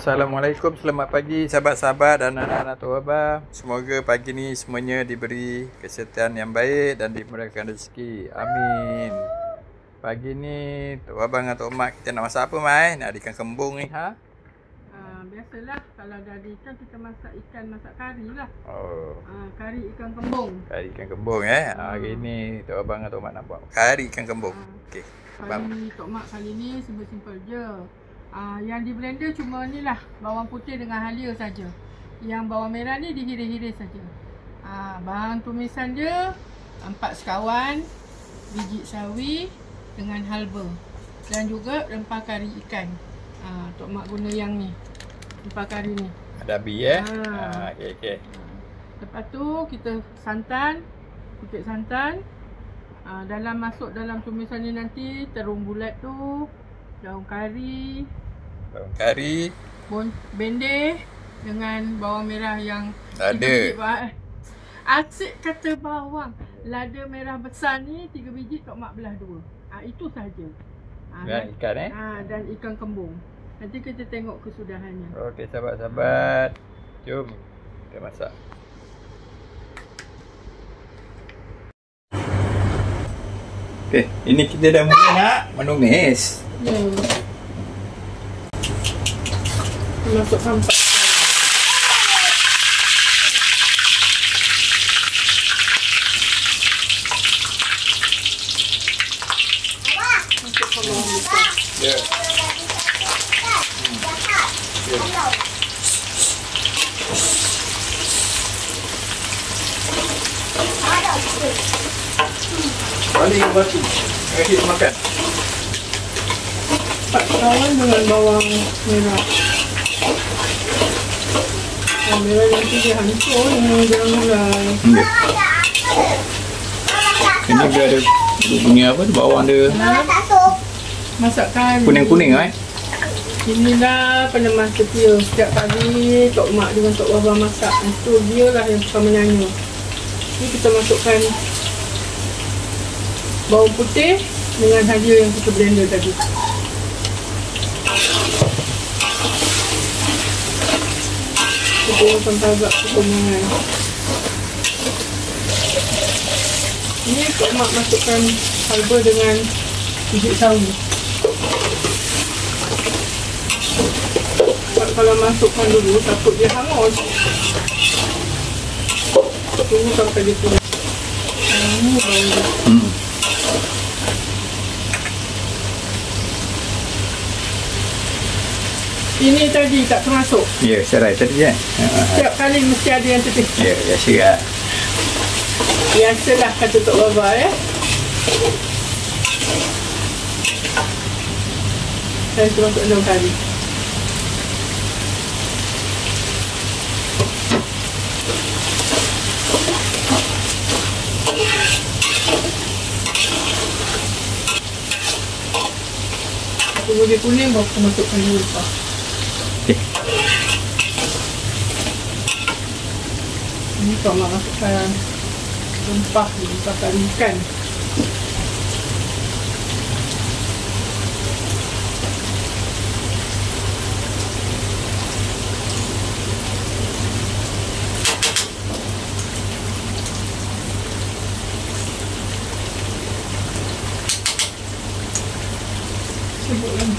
Assalamualaikum, selamat pagi sahabat-sahabat dan anak-anak Tok Abah. Semoga pagi ni semuanya diberi kesihatan yang baik dan dimurahkan rezeki. Amin. Pagi ni Tok Abah dengan Tok Mak kita nak masak apa, Mai? Nak ada ikan kembung ni, ha? Biasalah kalau dah ada ikan kita masak ikan, masak kari lah. Oh. Kari ikan kembung. Kari ikan kembung Hari ni Tok Abah dengan Tok Mak nak buat kari ikan kembung. Okey. Kari Tok Mak kali ni simple-simple je. Yang di blender cuma ni lah, bawang putih dengan halia saja. Yang bawang merah ni dihiris-hiris saja. Bahan tumisan dia 4 sekawan, biji sawi dengan halba dan juga rempah kari ikan. Tok Mak guna yang ni, rempah kari ni. Ada api okey. Lepas tu kita santan, kutip santan. Masuk dalam tumisan ni nanti terung bulat tu, daun kari, bendir dengan bawang merah yang lada. Asyik kata bawang. Lada merah besar ni 3 biji, Tok Mak belah 2. Itu saja. Dan ikan dan ikan kembung. Nanti kita tengok kesudahannya. Okey sahabat-sahabat, jom kita masak. Okey, ini kita dah mula nak menumis. Masukkan 4 Ya. Balik batu. Kita makan. 4 sekawan dengan bawang merah. Bawang merah nanti dia hancur dengan gulai. Ini dia ada bunyi apa tu, bawang dia. Masakkan kuning-kuning inilah penemas setia. Setiap kali Tok Mak dengan Tok Abah masak, itu dia lah yang suka menyanyi. Ni kita masukkan bawang putih dengan halia yang kita blender tadi. Kita sampai agak kekuningan. Ini Tok Mak masukkan halba dengan biji sawi. Kalau masukkan dulu takut dia hangus. Tunggu sampai dia turun. Ini bawang dia. Ini tadi tak termasuk. Ya, serai tadi Setiap kali mesti ada yang terpisah. Ya, biasa lah. Biasalah kata Tok Baba Saya termasuk daun kari. Tunggu dia kuning baru kita masukkan dulu rempah. Okey. Ini Tok Mak masukkan rempah kari ikan. Sebutlah.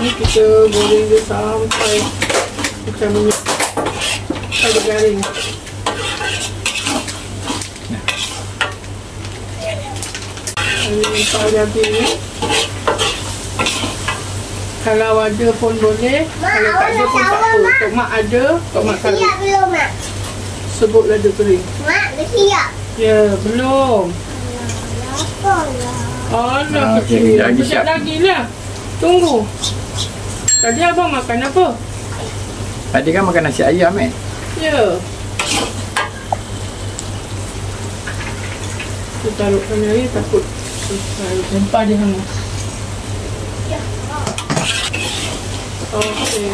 Ini kita goreng dia sampai macam minyak ada garing. Ini rempah jadi ni. Kalau ada pun boleh, kalau tak ada pun tak apa. Tok Mak ada, Tok Mak taruh. Siap belum, Mak? Sebut lada kering. Mak, dah siap? Ya, belum. Alah, kecil. Sekejap lagi lah. Tunggu. Tadi abang makan apa? Tadi kan makan nasi ayam Ya. Kita taruhkan air takut rempah dia hangus. Okey.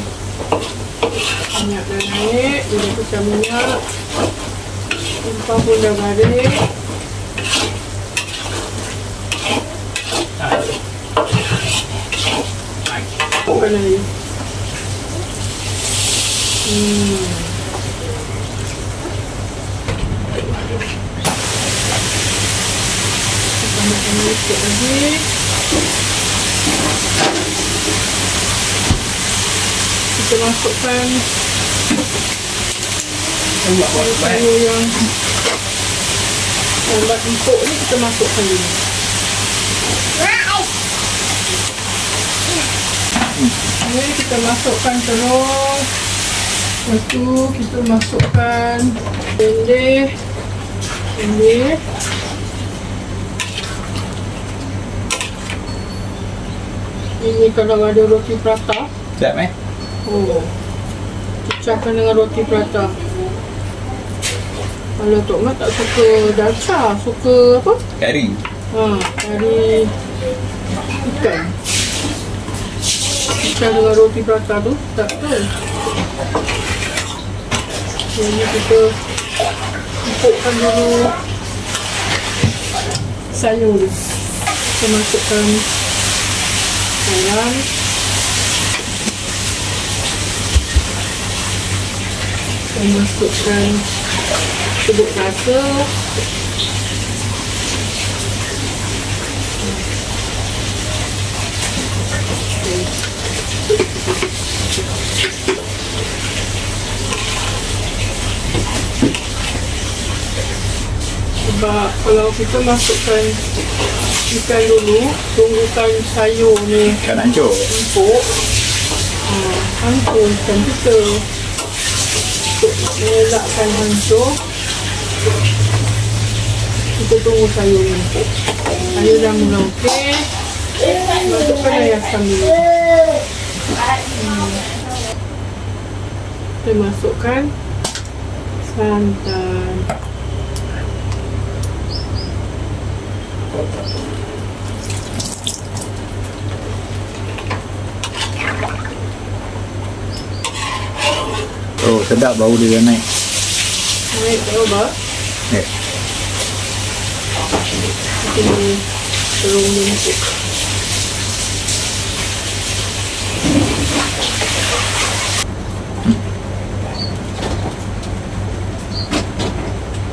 Minyak dah naik, dia dah pecah minyak. kelapa pun dah garing. Bukan air. Tambahkan air sikit lagi. Kita masukkan sayur yang buat empuk ni, kita masukkan dulu. Ni kita masukkan telur. Lepas tu kita masukkan pendeh. Ini kalau ada roti prata. Sedap Oh, pecahkan dengan roti prata. Kalau Tok Mat tak suka dalca, suka apa? Kari. Kari ikan. Pecah dengan roti prata tu, tak betul. Jadi kita empukkan dulu sayur ni. Kita masukkan garam. Kita masukkan serbuk rasa. Sebab kalau kita masukkan ikan dulu, tunggukan sayur ni Ikan hancur. empuk, hancur ikan kita. Untuk mengelakkan hancur, kita tunggu sayur ni empuk. Sayur dah mula okey, masukkan air asam dulu. Kita masukkan santan. Oh, sedap bau dia naik. Naik tak apa? Ya. Kita terung dia empuk.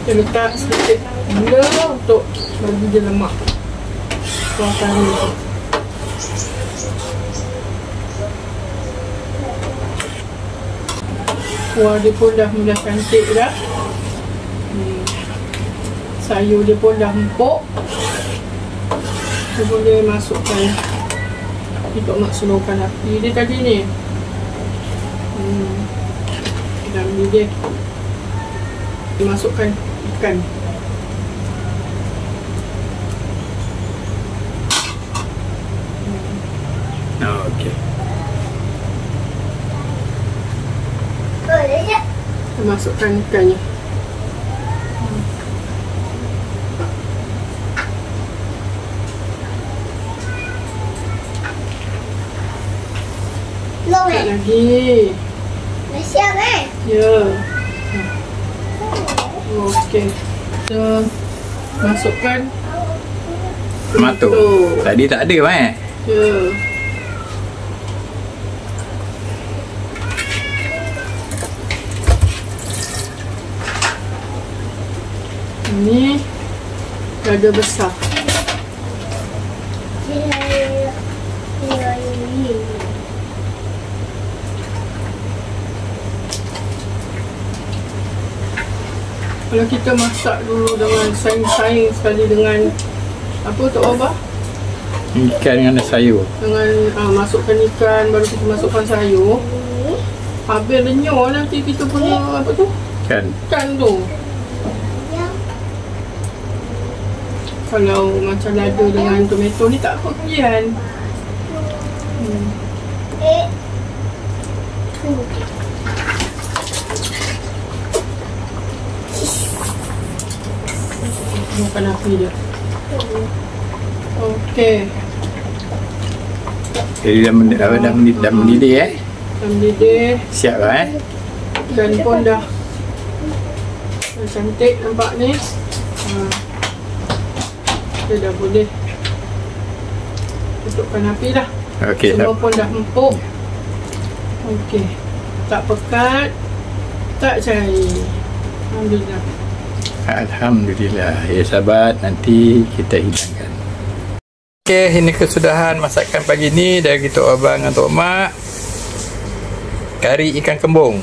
Kita letak sedikit gula untuk bagi dia lemak. Kuahkan ni. Kuah dia pun dah mula cantik dah. Sayur dia pun dah empuk. Kita boleh masukkan. Kita nak slowkan api dia tadi ni. Dah mendidih. Masukkan ikan. Okey. Kita masukkan ikannya. Sikit lagi. Masih kan? Ya. Okey. Kita masukkan Tomato. Tadi tak ada Ya. Ini dada besar. Kalau kita masak dulu dengan saing-saing sekali dengan apa Tok Abah? Ikan dengan sayur. Dengan masukkan ikan, baru kita masukkan sayur. Habis lenyur nanti kita punya apa tu? Ikan tu. Kalau macam lada dengan tomato ni tak apa kemudian. Bukan api dia. Okey. Jadi dah mendidih Dah mendidih. Siap lah Dan pun dah Cantik nampak ni. Dia dah boleh tutupkan api dah. Okey, Semua pun dah empuk. Okey. Tak pekat, tak cair. Alhamdulillah. Alhamdulillah. Ya sahabat, nanti kita hidangkan. Okey, ini kesudahan masakan pagi ni dari Tok Abang dan Tok Mak. Kari ikan kembung.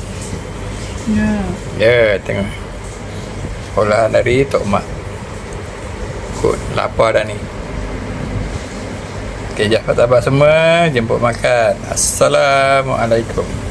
Ya, tengok. Olahan dari Tok Mak. Kut, lapar dah ni. Okey, sahabat-sahabat semua, jemput makan. Assalamualaikum.